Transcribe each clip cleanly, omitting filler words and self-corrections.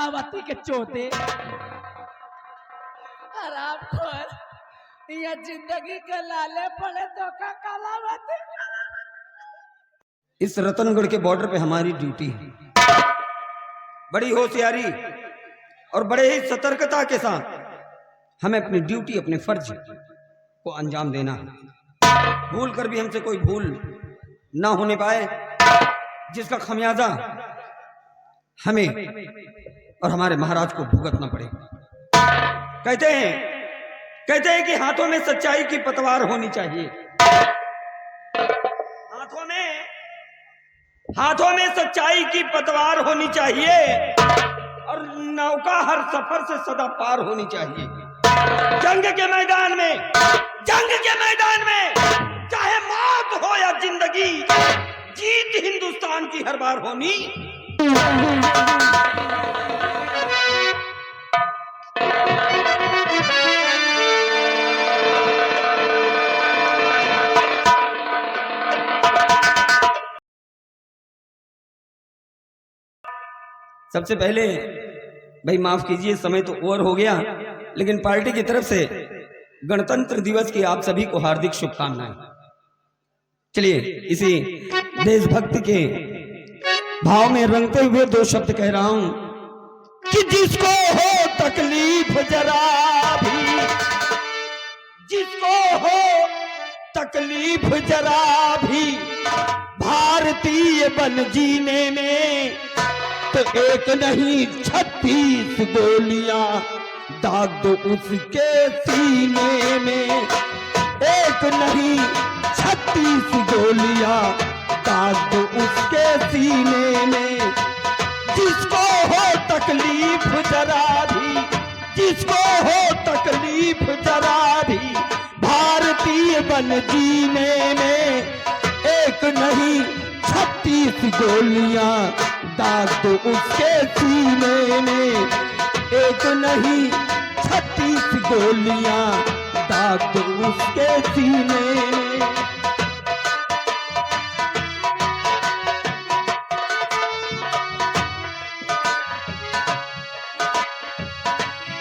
कलावती के चोते। आराम खोर, ये जिंदगी के लाले पड़े तो का कलावती। इस रतनगढ़ के बॉर्डर पे हमारी ड्यूटी है। बड़ी होशियारी और बड़े ही सतर्कता के साथ हमें अपनी ड्यूटी, अपने फर्ज को अंजाम देना है। भूल कर भी हमसे कोई भूल ना होने पाए, जिसका खमियाजा हमें और हमारे महाराज को भुगतना पड़े। कहते हैं कि हाथों में सच्चाई की पतवार होनी चाहिए। हाथों में सच्चाई की पतवार होनी चाहिए और नौका हर सफर से सदा पार होनी चाहिए। जंग के मैदान में चाहे मौत हो या जिंदगी, जीत हिंदुस्तान की हर बार होनी। सबसे पहले भाई माफ कीजिए, समय तो ओवर हो गया, लेकिन पार्टी की तरफ से गणतंत्र दिवस की आप सभी को हार्दिक शुभकामनाएं। चलिए इसी देशभक्ति के भाव में रंगते हुए दो शब्द कह रहा हूं कि जिसको हो तकलीफ जरा भी, जिसको हो तकलीफ जरा भी भारतीय बन जीने में, तो एक नहीं 36 गोलियां दाग दो उसके सीने में। एक नहीं 36 गोलियां दाग दो उसके सीने में। जिसको हो तकलीफ जरा भी, जिसको हो तकलीफ जरा भी भारतीय बन जीने में, एक नहीं 36 गोलियां दाग दो उसके सीने में। एक नहीं 36 गोलियां दाग दो उसके सीने में।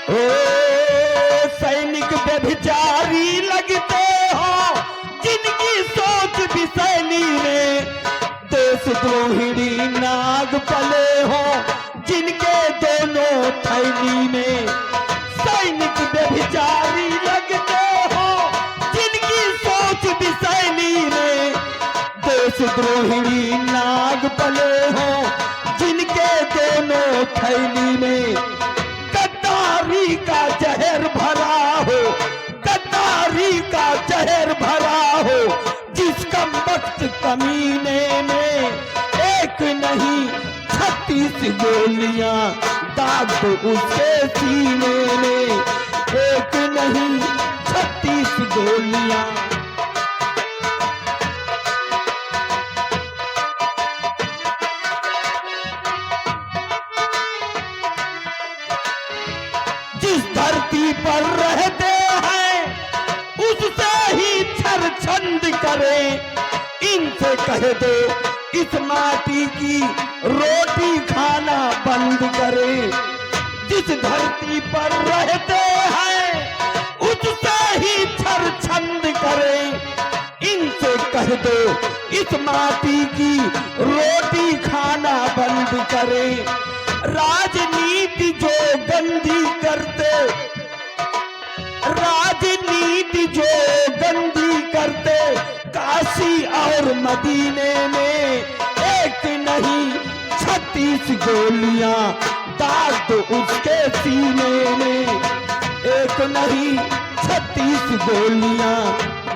ओ सैनिक व्यभिचारी लगते हो, जिनकी सोच विषैली में देशद्रोहिणी नाग पले हो, जिनके दोनों थैली में। सैनिक व्यभिचारी लगते हो, जिनकी सोच विषैली में देशद्रोहिणी नाग पले हो, जिनके दोनों थैली में। गद्दारी का जहर भरा हो, गद्दारी का जहर भरा हो, जिसका वक्त कमीने में, एक नहीं 36 गोलियां दाग दो उसके सीने में। एक नहीं 36 गोलियां। जिस धरती पर रहते हैं उससे ही छरछंद करें, इनसे कह दो इस माटी की रोटी खाना बंद करें। जिस धरती पर रहते हैं उससे ही छरछंद करें, इनसे कह दो इस माटी की रोटी खाना बंद करें। राजनीति जो गंदी करते, राजनीति जो गंदी करते काशी और मदीने में, एक नहीं 36 गोलियां दाग दो उसके सीने में। एक नहीं 36 गोलियां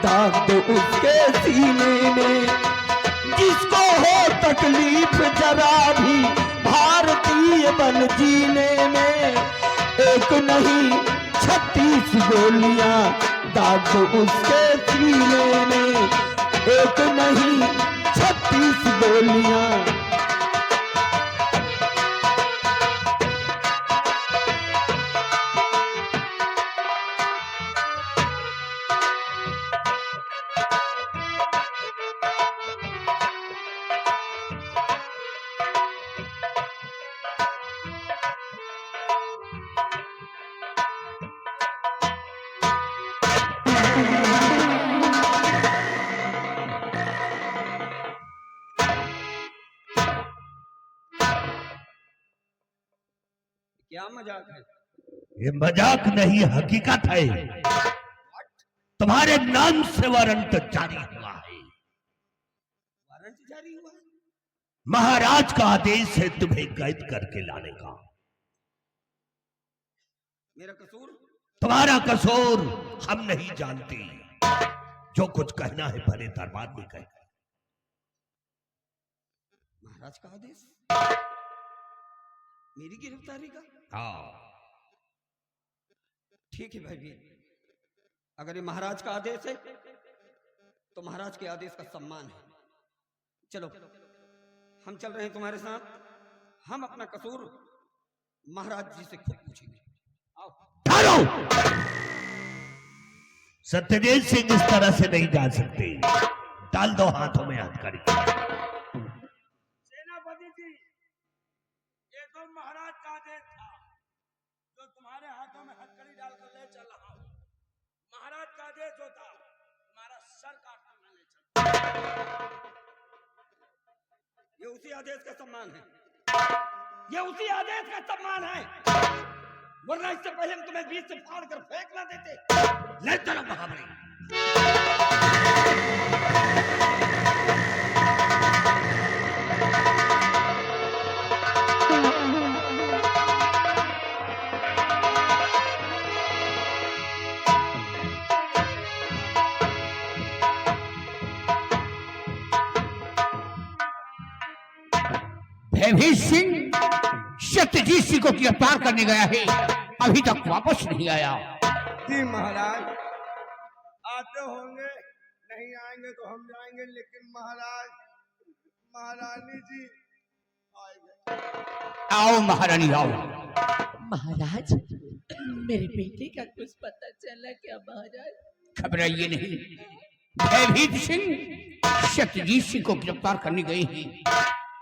दाग दो उसके सीने में। जिसको हो तकलीफ जरा भी भारतीय बन जीने में, एक नहीं 36 गोलियां दाग दो उसके सीने में। एक नहीं 36 गोलियां। क्या मजाक है? ये मजाक नहीं, हकीकत है। तुम्हारे नाम से वारंट जारी हुआ है। वारंट जारी हुआ? महाराज का आदेश है तुम्हें कैद करके लाने का। मेरा कसूर? तुम्हारा कसूर हम नहीं जानते। जो कुछ कहना है भले दरबार में कह। महाराज का आदेश? मेरी गिरफ्तारी का? हाँ ठीक है भाई भी, अगर ये महाराज का आदेश है तो महाराज के आदेश का सम्मान है। चलो हम चल रहे हैं तुम्हारे साथ। हम अपना कसूर महाराज जी से खुद पूछेंगे। आओ। सत्यदेव सिंह इस तरह से नहीं जा सकते। डाल दो हाथों में हथकड़ी। सेनापति जी, ये तो महाराज का आदेश था जो तुम्हारे हाथों में हथकड़ी डालकर ले चल रहा हूं। महाराज का आदेश होता तुम्हारा सर काटकर न ले चल। ये उसी आदेश का सम्मान है, ये उसी आदेश का सम्मान है, वरना इससे पहले हम तुम्हें बीच से फाड़ कर फेंक ना देते। ले चलो महाबली। भयभीत सिंह सत्यजीत सिंह को गिरफ्तार करने गया है, अभी तक वापस नहीं आया। जी महाराज, आते होंगे, नहीं आएंगे तो हम जाएंगे, लेकिन महाराज महारानी जी आएंगे। आओ महारानी आओ। महाराज, मेरे बेटे का कुछ पता चला क्या महाराज? घबराइए नहीं, भयभीत सिंह सत्यजीत सिंह को गिरफ्तार करने गए हैं,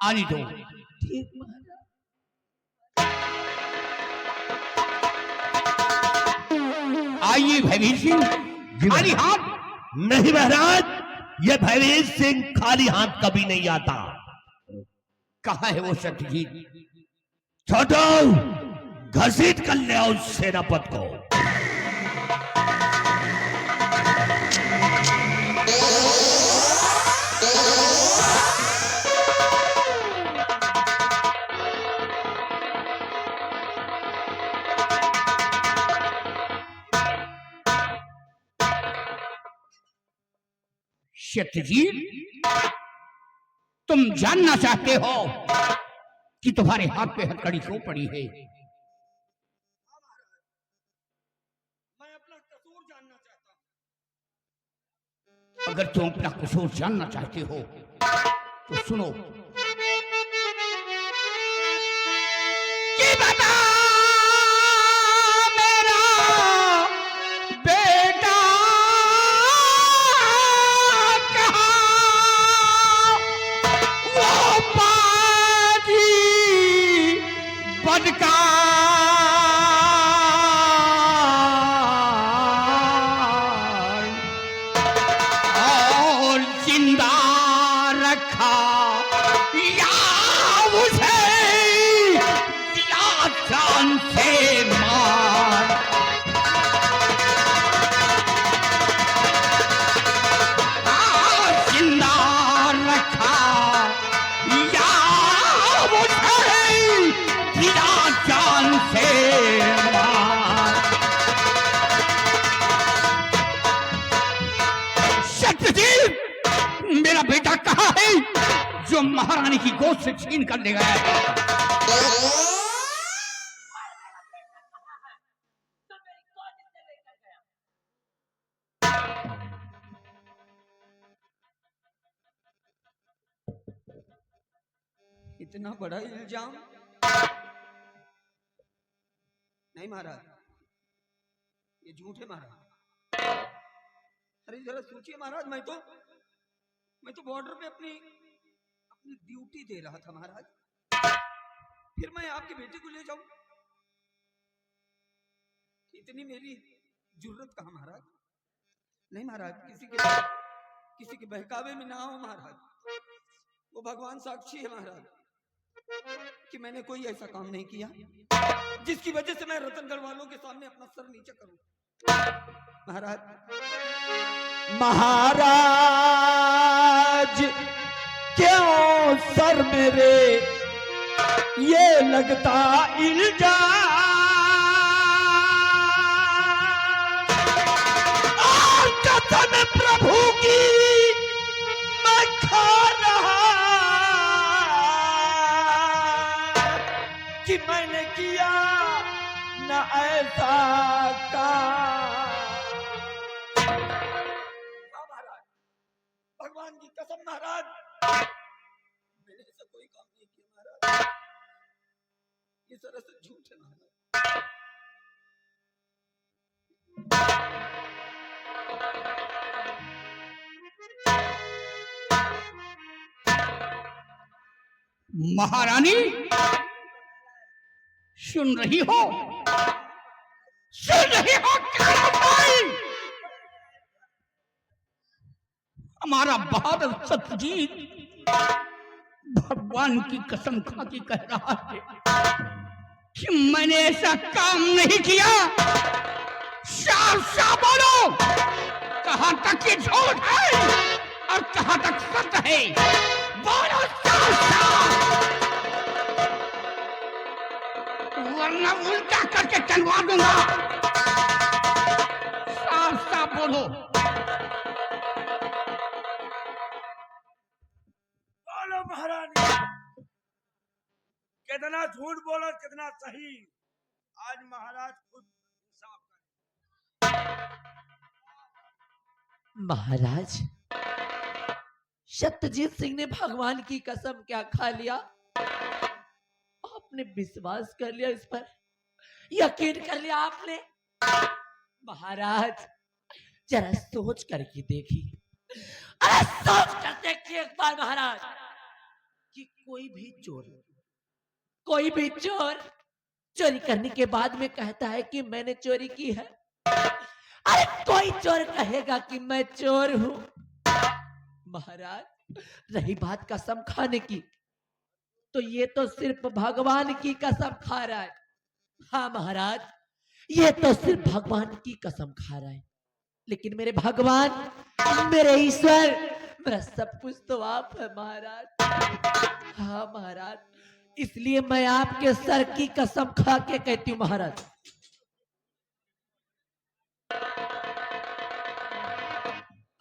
आने दो। ठीक महाराज। आइए भयभीत सिंह, खाली हाथ नहीं महाराज, ये भयभीत सिंह खाली हाथ कभी नहीं आता। कहाँ है वो सत्यजीत? छोटो, घसीट कर ले आओ सेनापति को। सत्यजीत, तुम जानना चाहते हो कि तुम्हारे हाथ पे हथकड़ी क्यों पड़ी है? मैं अपना कसूर जानना चाहता हूं। अगर तुम अपना कसूर जानना चाहते हो तो सुनो कि बता मेरा बेटा कहाँ, वो पाजी बदका और जिंदा रखा या उसे या जान से मार। जिंदा रखा या उसे या जान से मार। सत्यजीत, मेरा बेटा कहाँ है जो महारानी की गोद से छीन कर ले गया है? इतना बड़ा इल्जाम? नहीं महाराज, ये झूठ है महाराज। अरे जरा सोचिए महाराज, मैं तो बॉर्डर पे अपनी ड्यूटी दे रहा था महाराज, फिर मैं आपके बेटे को ले जाऊं? इतनी मेरी जुर्रत कहां महाराज? नहीं महाराज, किसी के बहकावे में ना हो महाराज। वो भगवान साक्षी है महाराज कि मैंने कोई ऐसा काम नहीं किया जिसकी वजह से मैं रतनगढ़ वालों के सामने अपना सर नीचे करूं। महाराज महाराज क्यों सर मेरे ये लगता इल्जाम, कसम प्रभु की मैं खा रहा कि मैंने किया न ऐसा काम। महाराज भगवान की कसम महाराज, मैंने ऐसा कोई काम नहीं किया महाराज। ये सरासर झूठ है महाराज। महारानी सुन रही हो, सुन रही हो भाई? हमारा बहादुर सत्यजीत भगवान की कसम खा के कह रहा है कि मैंने ऐसा काम नहीं किया। साफ साफ बोलो, कहां तक ये झूठ है और कहां तक सत्य है? बोलो साफ साफ, वरना उल्टा करके टंगवा दूंगा। साफ साफ बोलो। बोलो महारानी, कितना झूठ बोलो कितना सही। आज महाराज खुद इंसाफ करें। महाराज सत्यजीत सिंह ने भगवान की कसम क्या खा लिया? आपने विश्वास कर लिया, इस पर यकीन कर लिया आपने। महाराज जरा सोच करके देखिए, अरे सोच कर देखिए एक बार महाराज कि कोई भी चोर चोरी करने के बाद में कहता है कि मैंने चोरी की है। अरे कोई चोर कहेगा कि मैं चोर हूं। महाराज रही बात कसम खाने की, तो ये तो सिर्फ भगवान की कसम खा रहा है। हाँ महाराज, ये तो सिर्फ भगवान की कसम खा रहा है, लेकिन मेरे भगवान, मेरे ईश्वर, मेरा सब कुछ तो आप है महाराज। हाँ महाराज, इसलिए मैं आपके सर की कसम खा के कहती हूँ महाराज।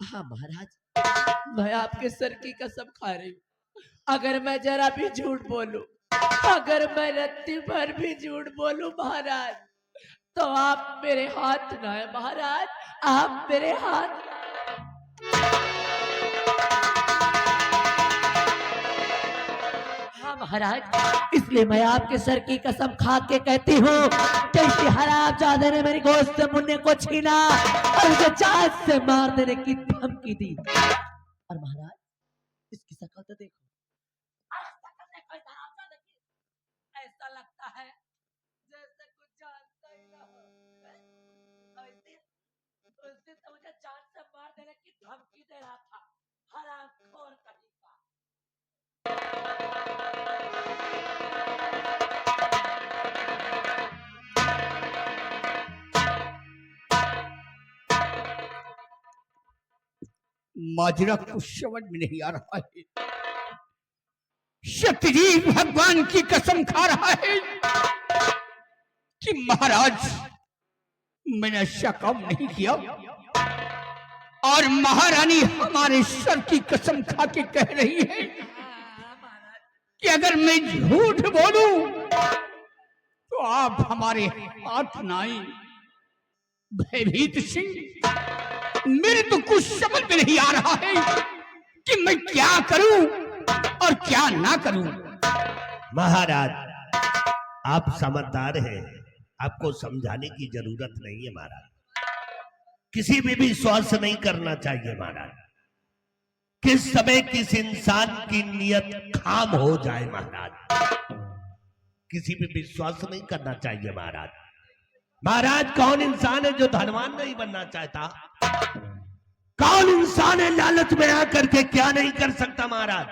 हाँ महाराज, मैं आपके सर की कसम खा रही हूँ, अगर मैं जरा भी झूठ बोलूं, अगर मैं रत्ती भर भी झूठ बोलूं महाराज, तो आप मेरे हाथ ना है महाराज, आप मेरे हाथ। हाँ महाराज, इसलिए मैं आपके सर की कसम खा के कहती हूँ, कैसे हरामजादे ने मेरी गोश्त से मुन्ने को छीना और मुझे चाँद से मार देने की धमकी दी। और महाराज इसकी शक्ल तो देखो, ऐसा लगता है जैसे कुछ जानता ही ना हो। उस दिन तो मुझे जान से मार देने की धमकी दे रहा था, हरामखोर कहीं का। माजरा कुछ समझ में नहीं आ रहा है। सत्यजीत भगवान की कसम खा रहा है कि महाराज मैंने ऐसा काम नहीं किया, और महारानी हमारे सर की कसम खा के कह रही है कि अगर मैं झूठ बोलूं तो आप हमारे हाथ ना आए। भयभीत सिंह, मेरे तो कुछ समझ में नहीं आ रहा है कि मैं क्या करूं और क्या ना करूं। महाराज आप समझदार हैं, आपको समझाने की जरूरत नहीं है महाराज। किसी भी विश्वास नहीं करना चाहिए महाराज। किस समय किस इंसान की नियत खाम हो जाए महाराज, किसी भी विश्वास नहीं करना चाहिए महाराज। महाराज कौन इंसान है जो धनवान नहीं बनना चाहता? कौन इंसान है लालच में आकर के क्या नहीं कर सकता महाराज।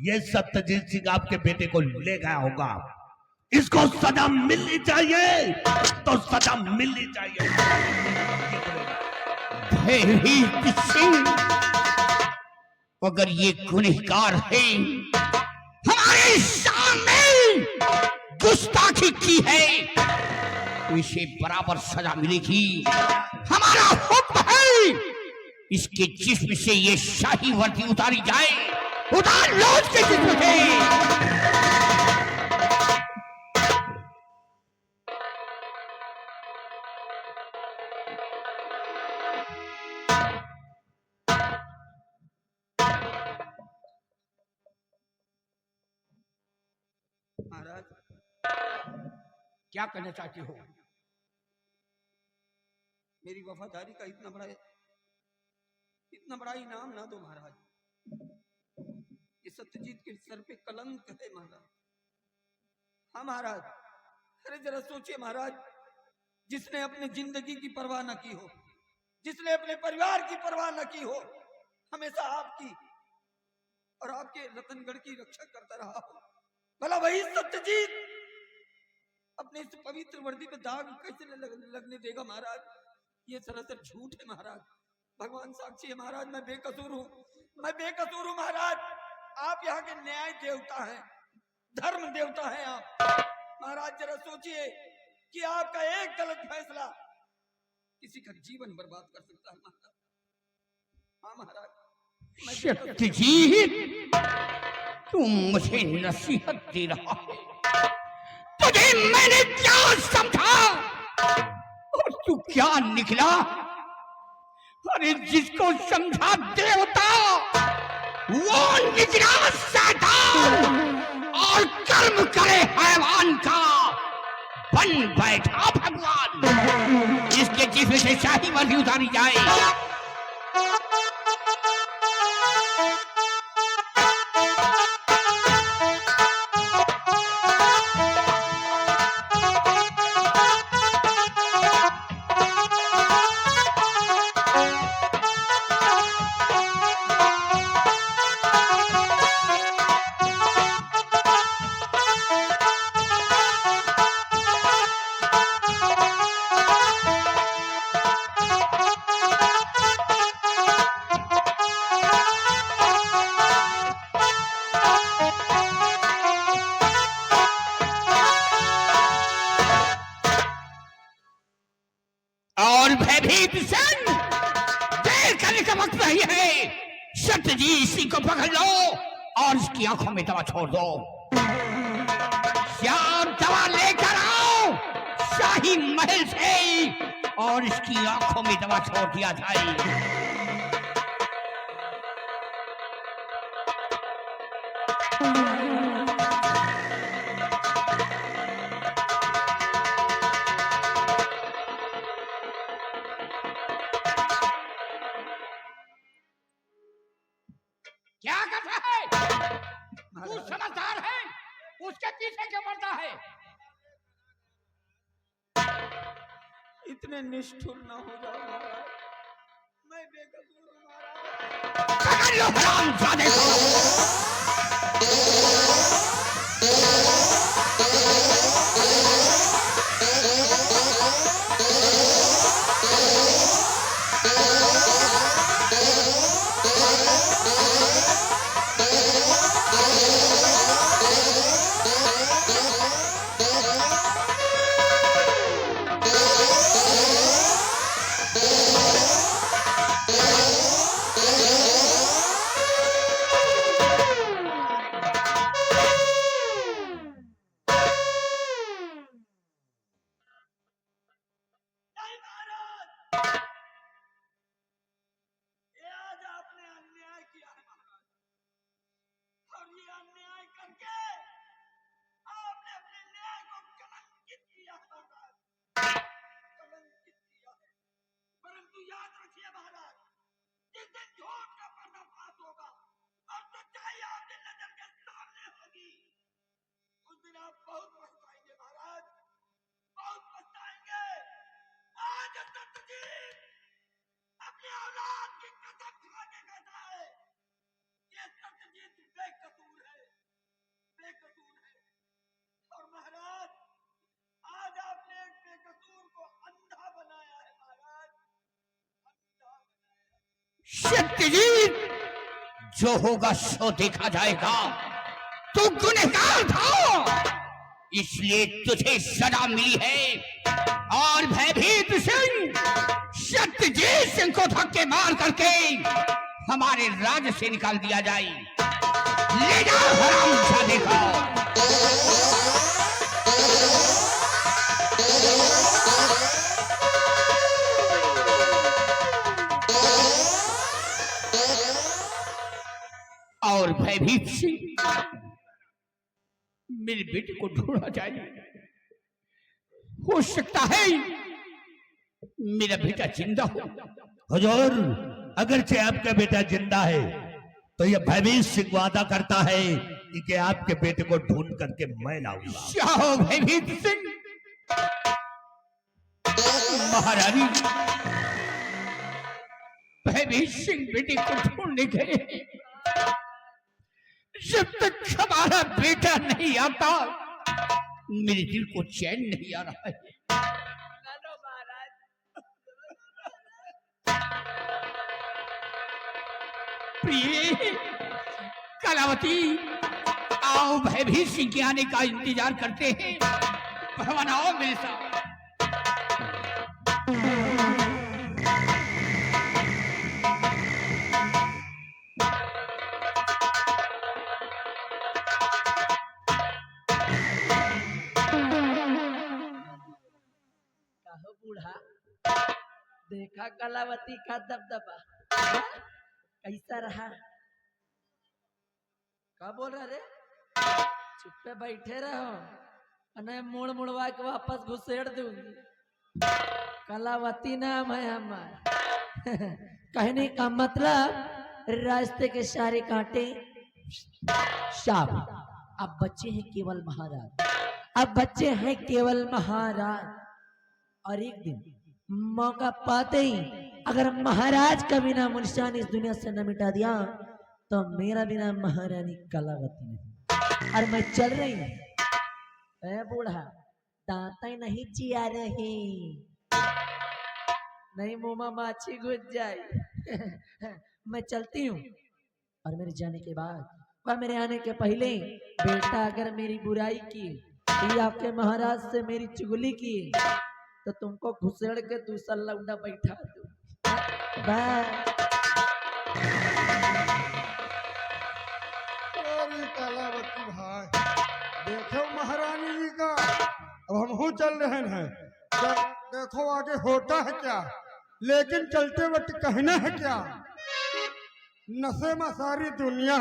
ये सत्यजीत सिंह आपके बेटे को ले गया होगा, इसको सजा मिलनी चाहिए, तो सजा मिलनी चाहिए। भयभीत सिंह, अगर ये गुनहगार है, हमारे सामने गुस्ताखी की है, तो इसे बराबर सजा मिलेगी। हमारा हुक्म है, इसके जिस्म से ये शाही वर्दी उतारी जाए। उतार लो उसके जिस्म से। महाराज क्या करना चाहते हो? मेरी वफादारी का इतना बड़ा इनाम ना दो महाराज। ये सत्यजीत के सर पे कलंक है महाराज। हाँ महाराज, अरे जरा सोचिए महाराज, जिसने अपनी जिंदगी की परवाह न की हो, जिसने अपने परिवार की परवाह न की हो, हमेशा आपकी और आपके रतनगढ़ की रक्षा करता रहा हो, भला वही सत्यजीत अपने इस पवित्र वर्दी पे दाग कैसे लगने देगा महाराज? ये सरासर झूठ है महाराज। भगवान साक्षी है महाराज, मैं बेकसूर हूँ महाराज। आप यहाँ के न्याय देवता हैं, धर्म देवता हैं आप। महाराज जरा सोचिए कि आपका एक गलत फैसला किसी का जीवन बर्बाद कर सकता है महाराज। हाँ महाराज, सत्यजीत, तुम मुझे नसीहत दे रहा है। तुझे मैंने क्या समझा और तू क्या निकला? अरे जिसको समझा देवता, वो निकला शैतान, और कर्म करे हैवान का बन बैठा भगवान। इसके जिस्म से शाही वर्दी उतारी जाए। और भयभीत सिंह, देर करने का वक्त नहीं है। सत्यजीत सिंह को पकड़ लो और इसकी आंखों में दवा छोड़ दो। श्याम, दवा लेकर आओ शाही महल से, और इसकी आंखों में दवा छोड़ दिया जाए। क्या करता है? तू समझदार है, उसके पीछे क्यों पड़ता है? इतने निष्ठुर ना हो जाओ महाराज, मैं बेकसूर हूँ महाराज। पकड़ लो हरामजादे को। आप बहुत पछताएंगे महाराज, बहुत पछताएंगे। आज सत्यजीत अपने औलाद महाराज की कसम खा के कहता है, ये सत्यजीत बेकसूर है, बेकसूर है। और महाराज आज आपने एक बेकसूर को अंधा बनाया है महाराज, अंधा बनाया। सत्यजीत, जो होगा सो देखा जाएगा। तू गुनहगार था, इसलिए तुझे सजा मिली है। और भयभीत सिंह, सत्यजीत सिंह को धक्के मार करके हमारे राज्य से निकाल दिया जाए। ले जाओ हरामजादे को। और भयभीत सिंह, मेरे बेटे को ढूंढा जाए। हो सकता है मेरा बेटा जिंदा हो। हुजूर, अगरचे आपका बेटा जिंदा है, तो यह भयभीत सिंह वादा करता है कि आपके बेटे को ढूंढ करके मैं लाऊंगा। जाओ भयभीत सिंह। महारानी, भयभीत सिंह बेटे को ढूंढने गए। जब तक हमारा बेटा नहीं आता, मेरे दिल को चैन नहीं आ रहा है। नानो महाराज, प्रिय कलावती, आओ भयभीत सिंह के आने का इंतजार करते हैं। भवन आओ मेरे साथ। कहो बूढ़ा, देखा कलावती का दबदबा कैसा रहा? क्या बोल रहा रे? चुप पे बैठे रहो, अने मुड़ मुड़वा के वापस घुसेड़ दूंगी। कलावती नाम है हमारा। कहने का मतलब रास्ते के सारे कांटे साफ। अब बच्चे हैं केवल महाराज, अब बच्चे हैं केवल महाराज। और एक दिन मौका पाते ही अगर महाराज का बिना मुनिशान इस दुनिया से न मिटा दिया, तो मेरा बिना महारानी कलावती नहीं। और मैं चल रही हूँ। ए बूढ़ा, दांत नहीं चिया रही, नहीं मुंह में माछी घुस जाए। मैं चलती हूँ। और मेरे जाने के बाद और मेरे आने के पहले बेटा अगर मेरी बुराई की या आपके महाराज से मेरी चुगली की, तो तुमको घुसेड़ के दूसरा लौंडा बैठा दूं। अरे कलावती भाई, देखो महारानी जी का। अब हम चल रहे हैं, देखो आगे होता है क्या, लेकिन चलते वक्त कहना है क्या। नशे में सारी दुनिया,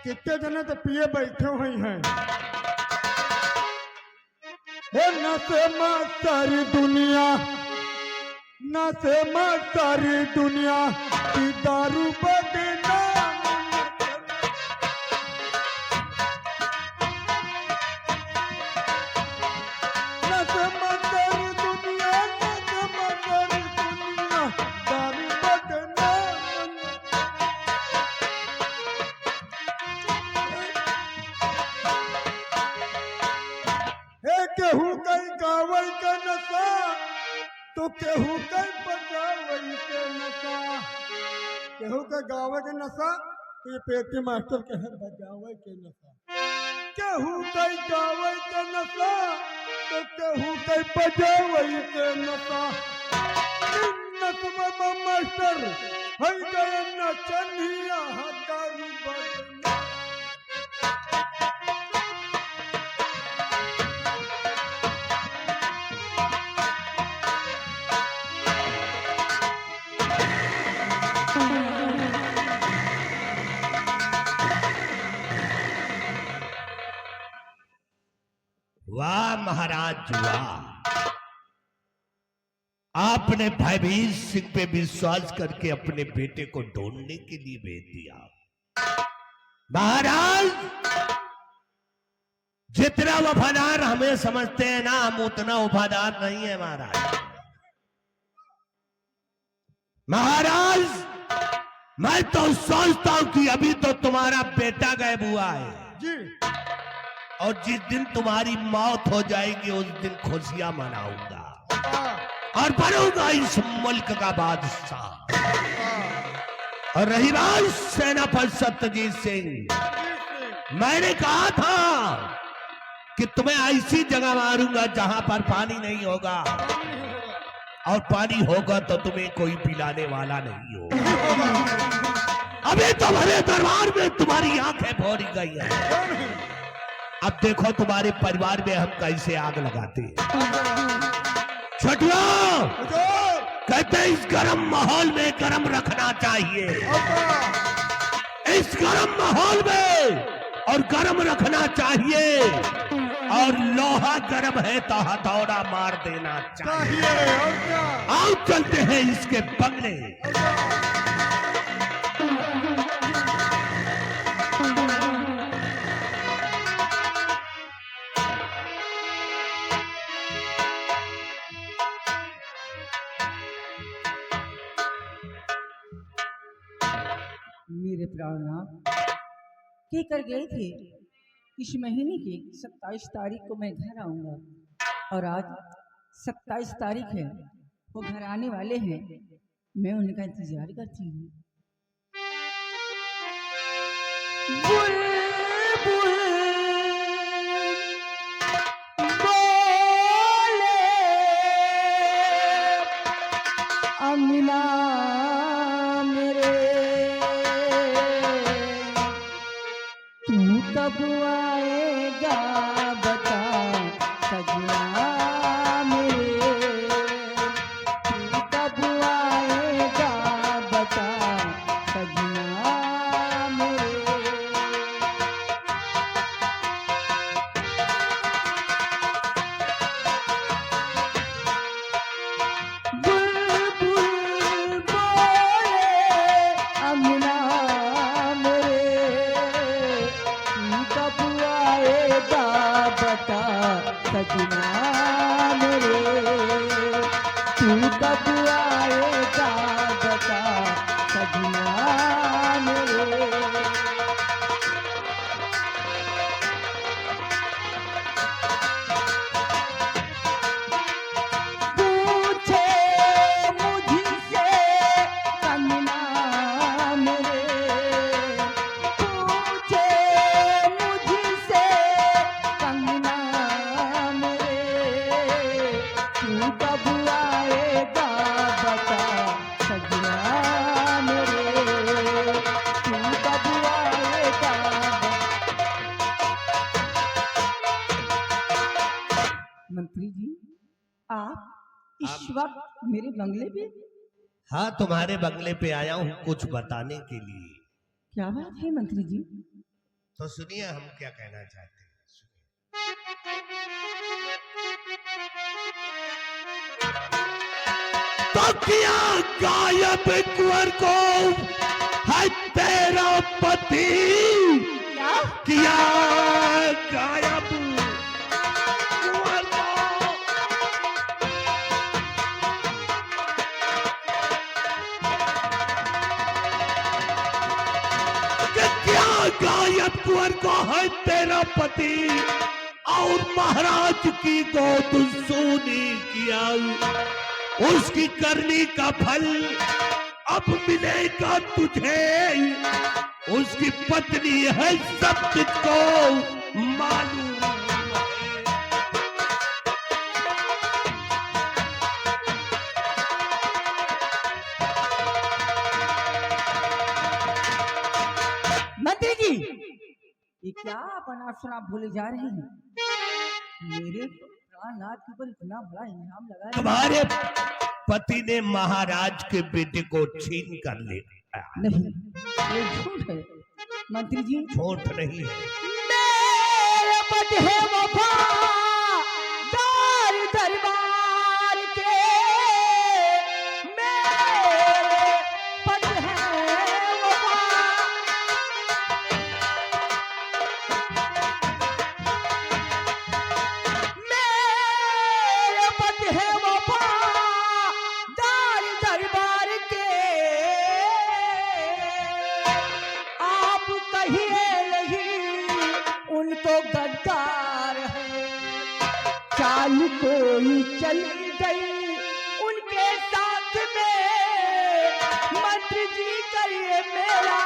कितने जने तो पिए बैठे हुए हैं। नशे में सारी दुनिया, नशे में सारी दुनिया की दारू बदनाम। नशे में सारी दुनिया, नशे में सारी दुनिया दारू बदनाम। केहू कई गावई के नशा, तो केहू कई बजावई के नशा। केहू के गावे के नशा, तो ये पेटी मास्टर के है बजावे के नशा। केहू कई गावे के नशा, तो केहू कई बजावई के नशा। नशा में मास्टर हर गए नचनिया दारू बदनाम। वाह महाराज वाह, आपने भयभीत सिंह पे विश्वास करके अपने बेटे को ढूंढने के लिए भेज दिया। महाराज, जितना वफादार हमें समझते हैं ना, हम उतना वफादार नहीं है महाराज। महाराज, मैं तो सोचता हूं कि अभी तो तुम्हारा बेटा गायब हुआ है जी। और जिस दिन तुम्हारी मौत हो जाएगी उस दिन खुशियां मनाऊंगा और बनूंगा इस मुल्क का बादशाह। और रही बात सेनापति सत्यजीत सिंह, मैंने कहा था कि तुम्हें ऐसी जगह मारूंगा जहां पर पानी नहीं होगा, और पानी होगा तो तुम्हें कोई पिलाने वाला नहीं होगा। अभी तुम्हारे दरबार में तुम्हारी आंखें भोरी गई हैं। अब देखो तुम्हारे परिवार में हम कैसे आग लगाते हैं। छोटियों, कहते हैं इस गर्म माहौल में गर्म रखना चाहिए, इस गर्म माहौल में और गर्म रखना चाहिए, और लोहा गर्म है तो हथौड़ा मार देना चाहिए। आओ चलते हैं इसके बंगले। मेरे प्राणनाथ कह कर गए थे इस महीने की 27 तारीख को मैं घर आऊंगा, और आज 27 तारीख है, वो घर आने वाले हैं। मैं उनका इंतजार करती हूँ। अमीना मेरे, तू कब आएगा बता सजना मेरे, तू कब आएगा बता सजना मेरे। बुलबुल बोले अमीना मेरे, तू कब आएगा बता सजना मेरे, तू कब आएगा बता सजना मेरे। पूछे मुझसे कंगना मेरे, पूछे मुझसे कंगना मेरे, तू कब आएगा बता सजना मेरे, तू कब आएगा। मंत्री जी, आप इस वक्त मेरे बंगले पे? हाँ, तुम्हारे बंगले पे आया हूं कुछ बताने के लिए। क्या बात है मंत्री जी? तो सुनिए हम क्या कहना चाहते हैं। तो किया गायब कुंवर को है तेरा पति, किया गायब कुंवर को। कि क्या गायब कुंवर को है तेरा पति, और महाराज की गोद सोने किया, उसकी करनी का फल अब मिलेगा तुझे, उसकी पत्नी है सब तुझको मालूम है। मंत्री जी, ये क्या आप अनाप शनाप भूले जा रहे हैं? मेरे प्राणनाथ के ऊपर इतना बड़ा इल्जाम लगा है। तुम्हारे पति ने महाराज के बेटे को छीन कर ले गया। नहीं, ये झूठ है मंत्री जी। झूठ नहीं है। मेरे पति है वफादार दरबार के, मेरे पति है मेरे पति है वफादार दरबार के, चली गई उनके साथ में। मंत्री जी करिए मेरा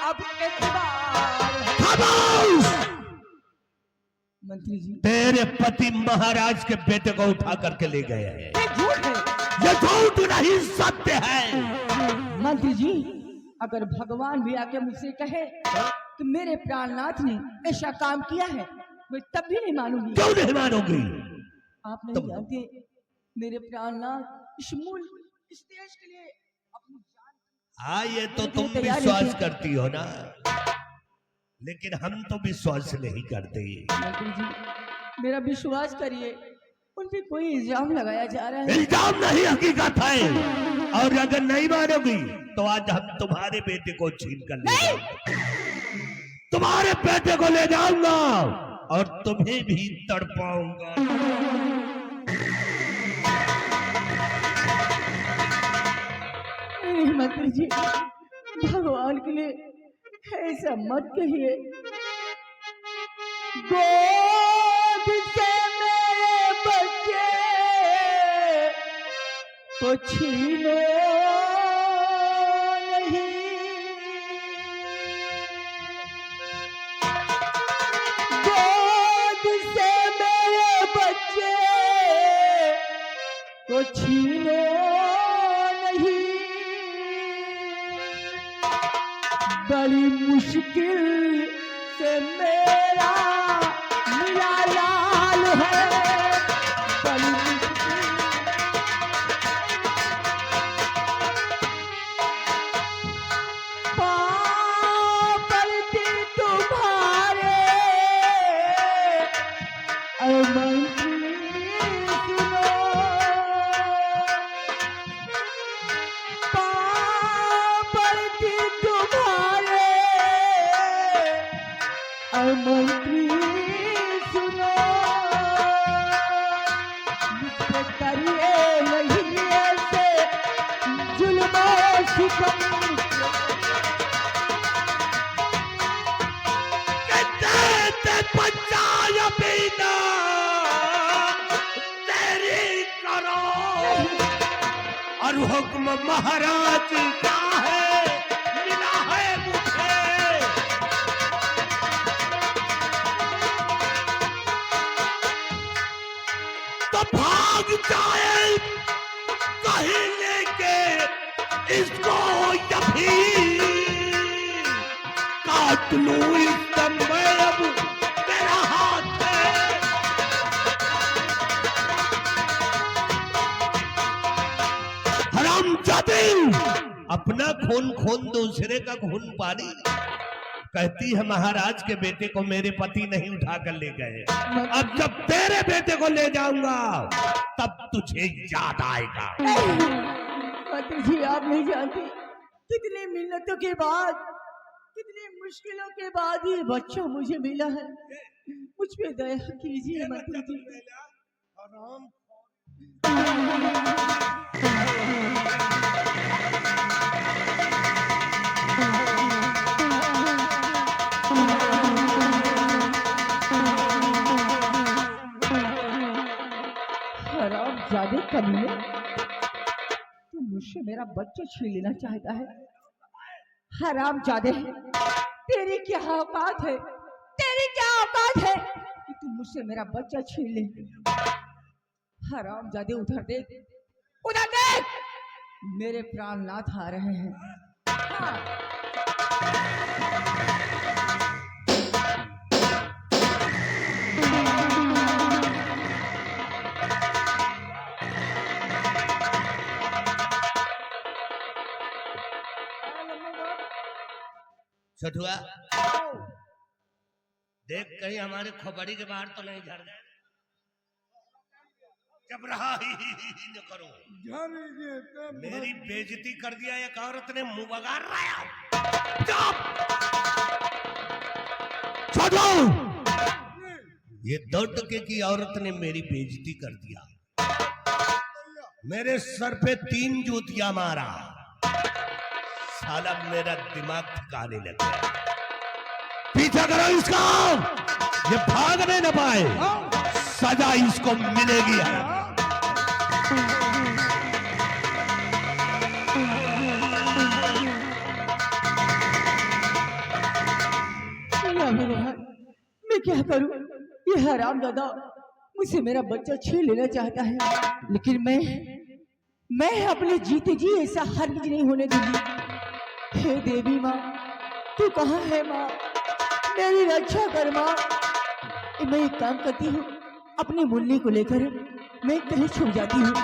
अब एतबार है। खामोश! मंत्री जी तेरे पति महाराज के बेटे को उठा करके ले गए हैं। ये झूठ है। ये झूठ नहीं, सत्य है। मंत्री जी अगर भगवान भी आके मुझसे कहे कि मेरे प्राणनाथ ने ऐसा काम किया है, मैं तब भी नहीं मानूंगी। क्यों नहीं मानोगी? आप नहीं जानते मेरे प्राणनाथ इस मुल्क इस देश के लिए अपनी जान। हाँ, ये तो तुम विश्वास करती हो ना, लेकिन हम तो विश्वास नहीं करते। मंत्री जी मेरा विश्वास करिए, उन पे कोई इल्जाम लगाया जा रहा है। इल्जाम नहीं, हकीकत है। और अगर नहीं मानोगी तो आज हम तुम्हारे बेटे को छीन कर ले जाएंगे। तुम्हारे बेटे को ले जाऊंगा और तुम्हें भी तड़पाऊंगा। नहीं मंत्री जी, भगवान के लिए ऐसा मत कहिए। गोद से मेरे बच्चे को छीनो नहीं। गोद से मेरे बच्चे को छीनो नहीं। बड़ी मुश्किल से मेरा मिला लाल है। बड़ी मुश्किल पाँव पड़ती तुम्हारे मंत्री सुनो। पाँव पड़ती तुम्हारे मंत्री सुनो। मुझसे करिए नहीं ऐसे जुल्म और सितम। बचाया बिना तेरी करो और हुक्म महाराज का है, मिला है मुझे। तो भाग जाए कहीं लेके इसको, यही काट लूं इस समय। अब मेरा हाथ है। हरामजादी, अपना खून खून दूसरे का खून पानी। कहती है महाराज के बेटे को मेरे पति नहीं उठा कर ले गए। अब जब तेरे बेटे को ले जाऊंगा तब तुझे याद आएगा। मंत्री जी आप नहीं जानती कितनी मिन्नतों के बाद, कितनी मुश्किलों के बाद ये बच्चा मुझे मिला है। मुझ पे दया कीजिए मंत्री जी। हरामजादे कमीने, तू मुझसे मेरा बच्चा छीन लेना चाहता है। हरामजादे, तेरी क्या औकात है, तेरी क्या औकात है कि तू मुझसे मेरा बच्चा छीन ले। हरामजादे उधर देख, उधर देख, मेरे प्राणनाथ आ रहे हैं। हाँ। छठुआ देख कहीं हमारे खोपड़ी के बाहर तो नहीं झड़ गए। जब रहा ही न करो, मेरी बेइज्जती कर दिया एक औरत ने, मुंह बगाड़ रहा। छोड़ो, ये 2 टके की औरत ने मेरी बेइज्जती कर दिया। मेरे सर पे 3 जूतियां मारा। साला मेरा दिमाग ठिकाने लग गया। पीछा करो इसका, ये भाग नहीं न पाए। सजा इसको मिलेगी। या मेरे भाई, मैं क्या करूं? ये हरामजादा मुझसे मेरा बच्चा छीन लेना चाहता है, लेकिन मैं अपने जीते जी ऐसा हरगिज नहीं होने दूंगी। हे देवी माँ, तू कहाँ है माँ? मेरी रक्षा कर माँ। मैं एक काम करती हूँ, अपनी मुन्नी को लेकर मैं कहीं छुप जाती हूँ।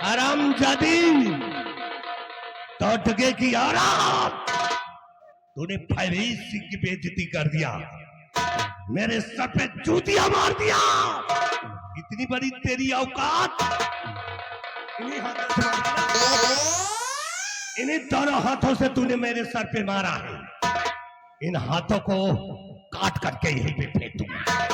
हरामजादी, टोटके की औरत, तूने भयभीत सिंह की बेइज्जती कर दिया, मेरे सर पे जूतियां मार दिया। इतनी बड़ी तेरी औकात। इन्हीं दोनों हाथों से तूने मेरे सर पे मारा है। इन हाथों को काट करके यहीं पे फेंक दूंगा।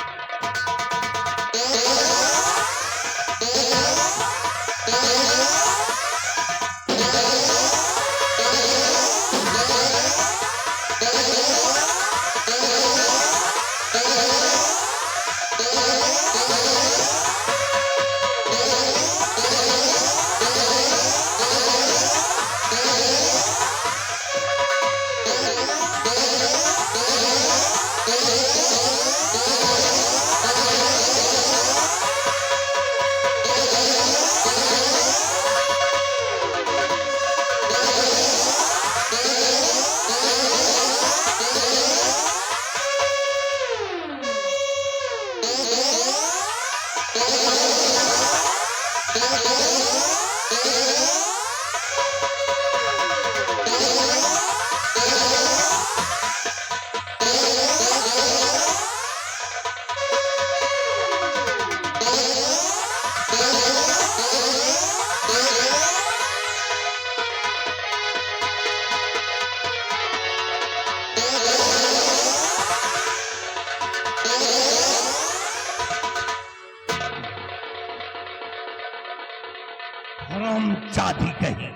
हरामजादी कही,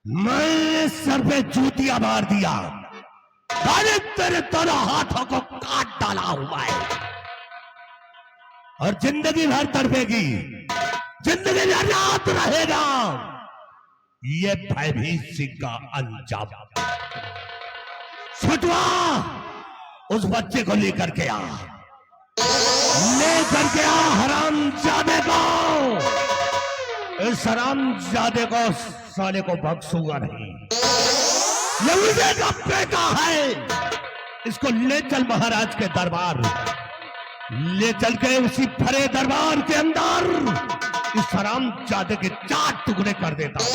मैंने सर पे जूतियां मार दिया, मैंने तेरे दोनों हाथों को काट डाला हुआ है और जिंदगी भर तड़पेगी, जिंदगी भर याद रहेगा ये भयभीत सिंह का अंजाम। छुटवा, उस बच्चे को लेकर के आ, लेकर के आ हरामजादे को। इस हरामजादे को साले को बख्शूंगा नहीं, ये मुझे का बेटा है। इसको ले चल महाराज के दरबार, ले चल के उसी भरे दरबार के अंदर इस हरामजादे के 4 टुकड़े कर देता हूं।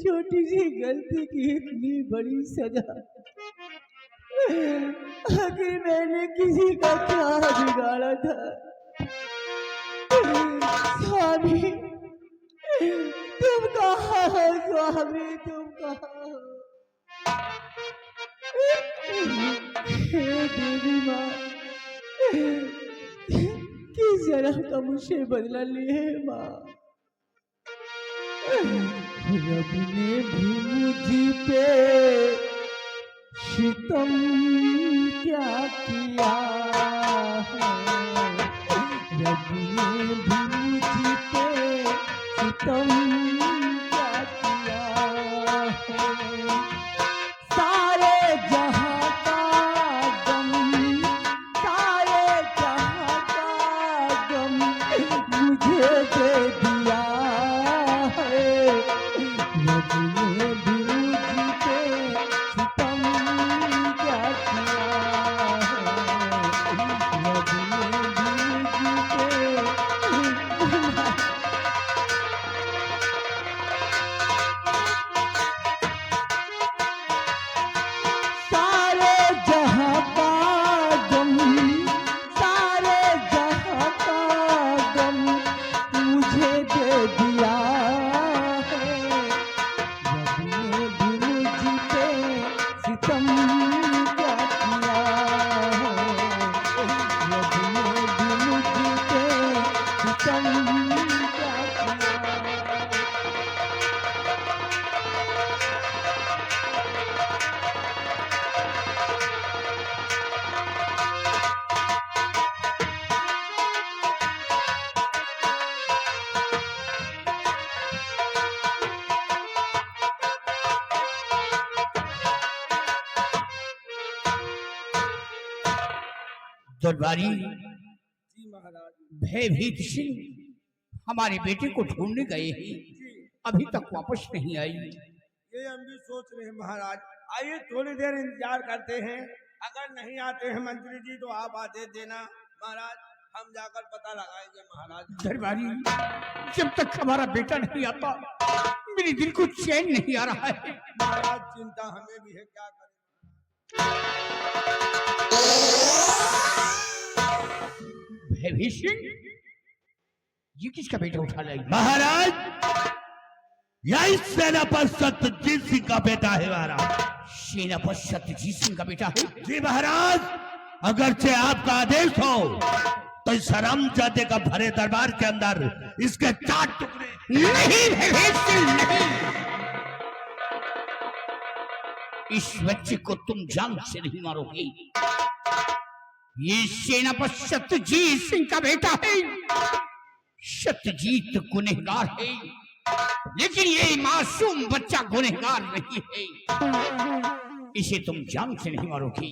छोटी सी गलती की इतनी बड़ी सजा। आखिर मैंने किसी का क्या बिगाड़ा था? स्वामी तुम कहाँ हो? स्वामी तुम कहाँ हो? हे देवी माँ, किस जन्म का मुझसे बदला लिए माँ? रब ने भी मुझ पे सितम क्या किया है? रब ने भी मुझ पे सितम क्या किया है? सारे जहां का गम, सारे जहां का गम मुझे दे दिया है। रब ने भी मुझ पे सितम क्या किया है? रब ने भी मुझ पे सारे जहां का गम, सारे जहां का गम मुझे दे दिया है। रब ने भी मुझ पे सितम क्या किया है? रब ने भी मुझ पे सितम क्या किया है? दरबारी जी महाराज। भयभीत सिंह हमारे बेटे को ढूंढने गए हैं, अभी तक वापस नहीं आई। ये हम भी सोच रहे हैं महाराज। आइए थोड़ी देर इंतजार करते हैं, अगर नहीं आते हैं मंत्री जी तो आप आदेश देना महाराज, हम जाकर पता लगाएंगे महाराज। दरबारी जब तक हमारा बेटा नहीं आता मेरे दिल को चैन नहीं आ रहा है। महाराज चिंता हमें भी है, क्या करें। भयभीत सिंह, ये किसका बेटा उठा लाई? महाराज यही सेनापति सत्यजीत सिंह का बेटा है महाराज। सेनापति सत्यजीत सिंह का बेटा है? जी महाराज, अगरचे आपका आदेश हो तो इस हरामजादे का भरे दरबार के अंदर इसके 4 टुकड़े। नहीं भयभीत सिंह, नहीं, इस बच्चे को तुम जान से नहीं मारोगे। ये सेनापति सत्यजीत सिंह का बेटा है। सत्यजीत गुनहगार है, लेकिन ये मासूम बच्चा गुनहगार नहीं है। इसे तुम जान से नहीं मारोगे।